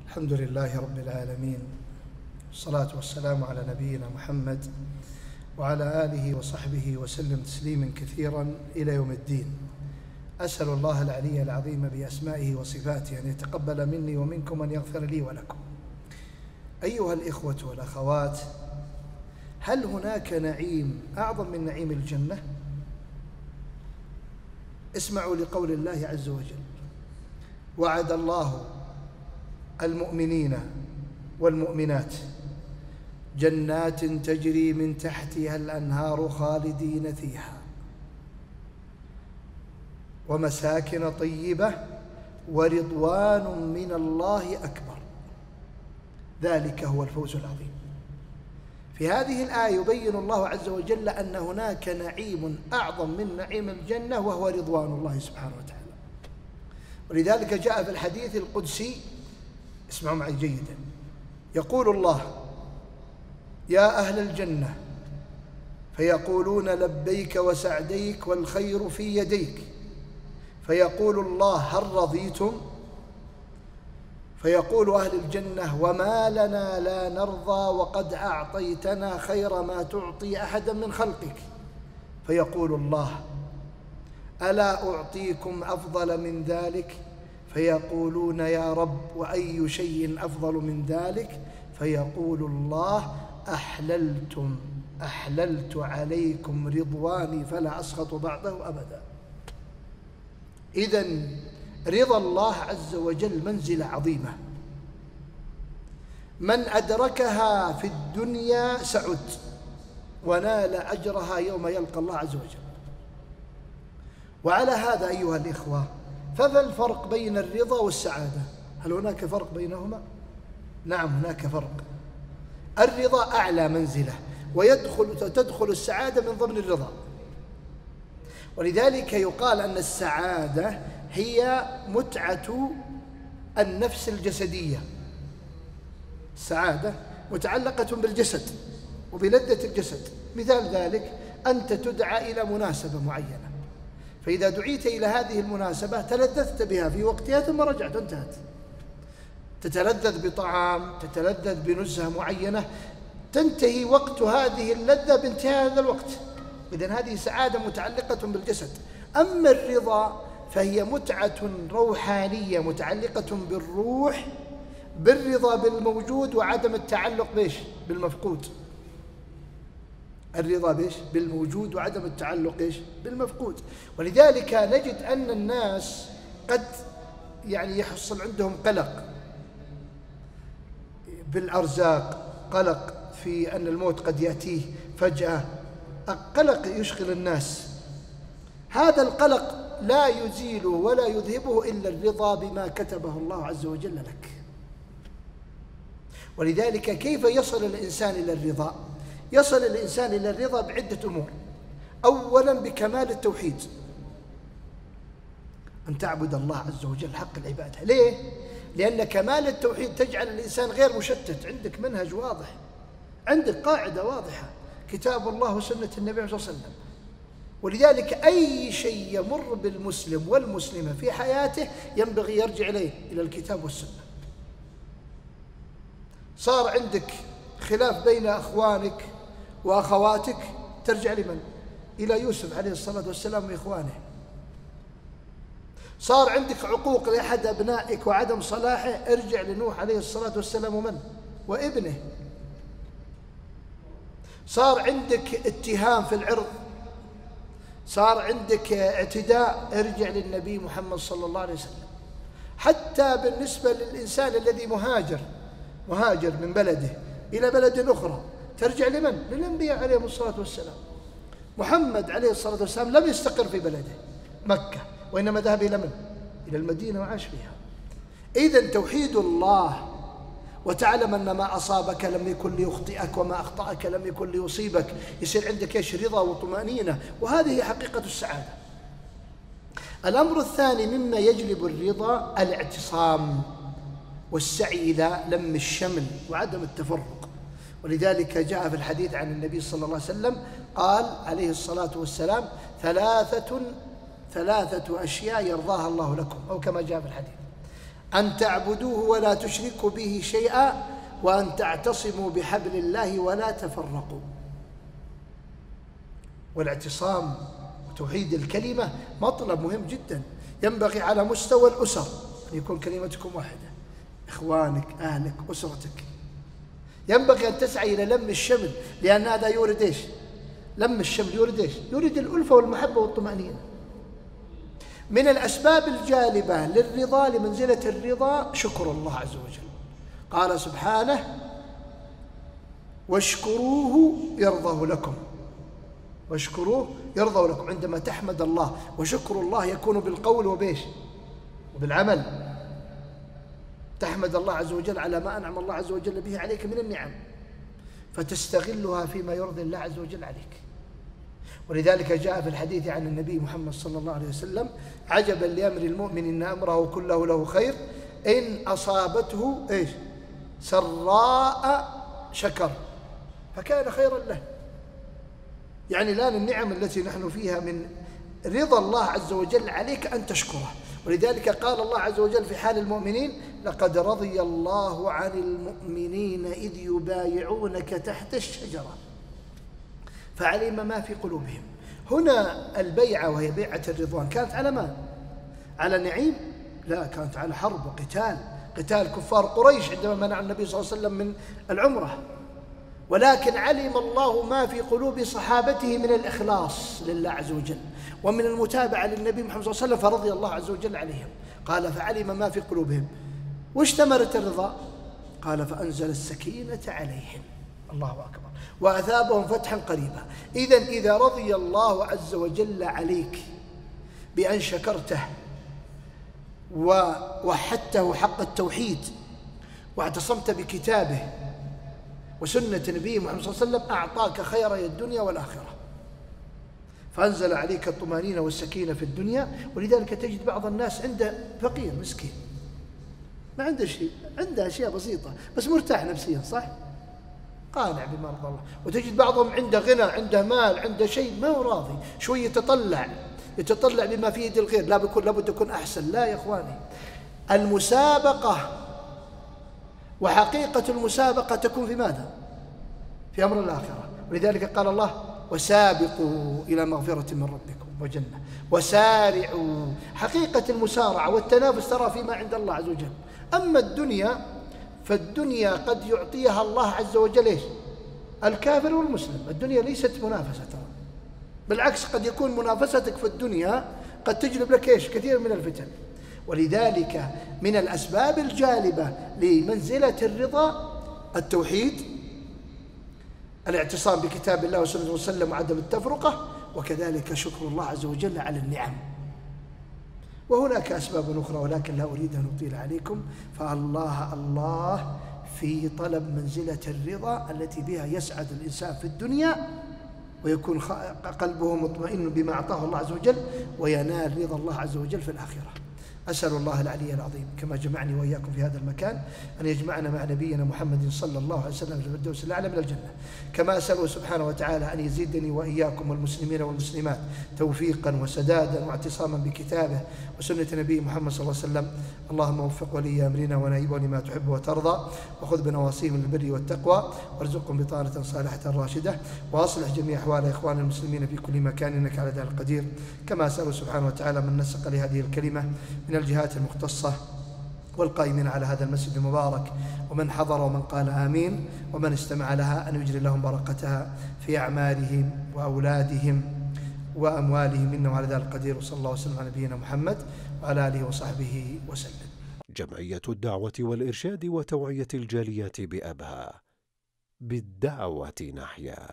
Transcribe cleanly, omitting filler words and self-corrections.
الحمد لله رب العالمين، والصلاة والسلام على نبينا محمد وعلى آله وصحبه وسلم تسليما كثيرا إلى يوم الدين. أسأل الله العلي العظيم بأسمائه وصفاته أن يتقبل مني ومنكم، أن يغفر لي ولكم. أيها الإخوة والأخوات، هل هناك نعيم أعظم من نعيم الجنة؟ اسمعوا لقول الله عز وجل: وعد الله المؤمنين والمؤمنات جنات تجري من تحتها الأنهار خالدين فيها ومساكن طيبة ورضوان من الله أكبر، ذلك هو الفوز العظيم. في هذه الآية يبين الله عز وجل أن هناك نعيم أعظم من نعيم الجنة، وهو رضوان الله سبحانه وتعالى. ولذلك جاء في الحديث القدسي، اسمعوا معي جيدا، يقول الله: يا أهل الجنة، فيقولون لبيك وسعديك والخير في يديك، فيقول الله: هل رضيتم؟ فيقول أهل الجنة: وما لنا لا نرضى وقد أعطيتنا خير ما تعطي أحدا من خلقك. فيقول الله: ألا أعطيكم أفضل من ذلك؟ فيقولون: يا رب، وأي شيء أفضل من ذلك؟ فيقول الله: أحللت عليكم رضواني فلا أسخط بعده أبدا. إذن رضا الله عز وجل منزلة عظيمة، من أدركها في الدنيا سعد ونال أجرها يوم يلقى الله عز وجل. وعلى هذا أيها الإخوة، فما الفرق بين الرضا والسعادة؟ هل هناك فرق بينهما؟ نعم، هناك فرق. الرضا أعلى منزلة، وتدخل السعادة من ضمن الرضا. ولذلك يقال أن السعادة هي متعة النفس الجسدية. السعادة متعلقة بالجسد وبلذة الجسد. مثال ذلك: أنت تدعى إلى مناسبة معينة، فإذا دعيت إلى هذه المناسبة تلذذت بها في وقتها ثم رجعت وانتهت. تتلذذ بطعام، تتلذذ بنزهة معينة، تنتهي وقت هذه اللذة بانتهاء هذا الوقت. إذن هذه سعادة متعلقة بالجسد. أما الرضا فهي متعة روحانية متعلقة بالروح، بالرضا بالموجود وعدم التعلق بالمفقود. الرضا بالموجود وعدم التعلق بالمفقود. ولذلك نجد أن الناس قد يحصل عندهم قلق بالأرزاق، قلق في أن الموت قد يأتيه فجأة، قلق يشغل الناس. هذا القلق لا يزيله ولا يذهبه إلا الرضا بما كتبه الله عز وجل لك. ولذلك كيف يصل الإنسان إلى الرضا؟ يصل الإنسان إلى الرضا بعدة أمور. أولا بكمال التوحيد، أن تعبد الله عز وجل حق العبادة. ليه؟ لأن كمال التوحيد تجعل الإنسان غير مشتت، عندك منهج واضح، عندك قاعدة واضحة، كتاب الله وسنة النبي صلى الله عليه وسلم. ولذلك أي شيء يمر بالمسلم والمسلمة في حياته ينبغي يرجع إلى الكتاب والسنة. صار عندك خلاف بين أخوانك وأخواتك، ترجع لمن؟ إلى يوسف عليه الصلاة والسلام وإخوانه. صار عندك عقوق لأحد أبنائك وعدم صلاحه، ارجع لنوح عليه الصلاة والسلام وابنه. صار عندك اتهام في العرض، صار عندك اعتداء، ارجع للنبي محمد صلى الله عليه وسلم. حتى بالنسبة للإنسان الذي مهاجر من بلده إلى بلد أخرى، ترجع لمن؟ للأنبياء عليهم الصلاة والسلام. محمد عليه الصلاة والسلام لم يستقر في بلده مكة، وإنما ذهب إلى من؟ إلى المدينة وعاش فيها. إذن توحيد الله، وتعلم أن ما أصابك لم يكن ليخطئك وما أخطأك لم يكن ليصيبك، يصير عندك رضا وطمأنينة، وهذه هي حقيقة السعادة. الأمر الثاني مما يجلب الرضا الاعتصام والسعي إلى لم الشمل وعدم التفرق. ولذلك جاء في الحديث عن النبي صلى الله عليه وسلم قال عليه الصلاة والسلام: ثلاثة أشياء يرضاها الله لكم، أو كما جاء في الحديث: أن تعبدوه ولا تشركوا به شيئا وأن تعتصموا بحبل الله ولا تفرقوا. والاعتصام وتوحيد الكلمة مطلب مهم جدا، ينبغي على مستوى الأسر أن يكون كلمتكم واحدة، إخوانك، أهلك، أسرتك. ينبغي أن تسعى إلى لم الشمل، لأن هذا يورد إيش؟ لم الشمل يورد إيش؟ يورد الألفة والمحبة والطمأنينة. من الأسباب الجالبة للرضا لمنزلة الرضا شكر الله عز وجل. قال سبحانه: واشكروه يرضه لكم. واشكروه يرضه لكم. عندما تحمد الله، وشكر الله يكون بالقول وبيش وبالعمل. تحمد الله عز وجل على ما أنعم الله عز وجل به عليك من النعم، فتستغلها فيما يرضي الله عز وجل عليك. ولذلك جاء في الحديث عن النبي محمد صلى الله عليه وسلم: عجبا لأمر المؤمن إن أمره كله له خير إن أصابته إيش؟ سراء شكر فكان خيرا له. يعني الآن النعم التي نحن فيها من رضا الله عز وجل عليك أن تشكره. ولذلك قال الله عز وجل في حال المؤمنين: لقد رضي الله عن المؤمنين إذ يبايعونك تحت الشجرة فعلم ما في قلوبهم. هنا البيعة وهي بيعة الرضوان كانت على ما؟ على نعيم؟ لا، كانت على حرب وقتال، قتال كفار قريش عندما منع النبي صلى الله عليه وسلم من العمرة. ولكن علم الله ما في قلوب صحابته من الإخلاص لله عز وجل ومن المتابعة للنبي محمد صلى الله عليه وسلم، فرضي الله عز وجل عليهم. قال: فعلم ما في قلوبهم. وش ثمرة الرضا؟ قال: فأنزل السكينة عليهم. الله أكبر. وأثابهم فتحا قريبا. إذن إذا رضي الله عز وجل عليك بأن شكرته ووحدته حق التوحيد واعتصمت بكتابه وسنة نبيه محمد صلى الله عليه وسلم، أعطاك خيري الدنيا والآخرة، فأنزل عليك الطمأنينة والسكينة في الدنيا. ولذلك تجد بعض الناس عنده فقير مسكين ما عنده شيء، عنده أشياء بسيطة بس مرتاح نفسيا، صح؟ قانع بما رضى الله. وتجد بعضهم عنده غنى، عنده مال، عنده شيء ما هو راضي، شوي يتطلع بما في يد الغير، لابد يكون أحسن. لا يا إخواني، المسابقة وحقيقة المسابقة تكون في ماذا؟ في أمر الآخرة. ولذلك قال الله: وسابقوا إلى مغفرة من ربكم وجنة وسارعوا. حقيقة المسارعة والتنافس ترى فيما عند الله عز وجل. أما الدنيا فالدنيا قد يعطيها الله عز وجل إيش؟ الكافر والمسلم. الدنيا ليست منافسة ترى، بالعكس قد يكون منافستك في الدنيا قد تجلب لك إيش؟ كثير من الفتن. ولذلك من الأسباب الجالبة لمنزلة الرضا التوحيد، الاعتصام بكتاب الله وسنة وسلم وعدم التفرقة، وكذلك شكر الله عز وجل على النعم. وهناك أسباب أخرى ولكن لا أريد أن أطيل عليكم. فالله في طلب منزلة الرضا التي بها يسعد الإنسان في الدنيا ويكون قلبه مطمئن بما أعطاه الله عز وجل، وينال رضا الله عز وجل في الآخرة. أسأل الله العلي العظيم كما جمعني وإياكم في هذا المكان أن يجمعنا مع نبينا محمد صلى الله عليه وسلم في الفردوس الأعلى من الجنة. كما أسأله سبحانه وتعالى أن يزيدني وإياكم والمسلمين والمسلمات توفيقا وسدادا واعتصاما بكتابه وسنة نبي محمد صلى الله عليه وسلم. اللهم وفق ولي أمرنا ونائبه لما تحب وترضى، وخذ بنواصيهم للبر والتقوى، وارزقهم بطانة صالحة راشدة، وأصلح جميع أحوال إخوان المسلمين في كل مكان إنك على ذلك القدير. كما أسأله سبحانه وتعالى من نسق لهذه الكلمة من الجهات المختصة والقائمين على هذا المسجد المبارك ومن حضر ومن قال آمين ومن استمع لها أن يجري لهم بركتها في أعمالهم وأولادهم وأموالهم إنه على ذلك القدير. وصلى الله وسلم على نبينا محمد وعلى آله وصحبه وسلم. جمعية الدعوة والإرشاد وتوعية الجاليات بأبها، بالدعوة نحيا.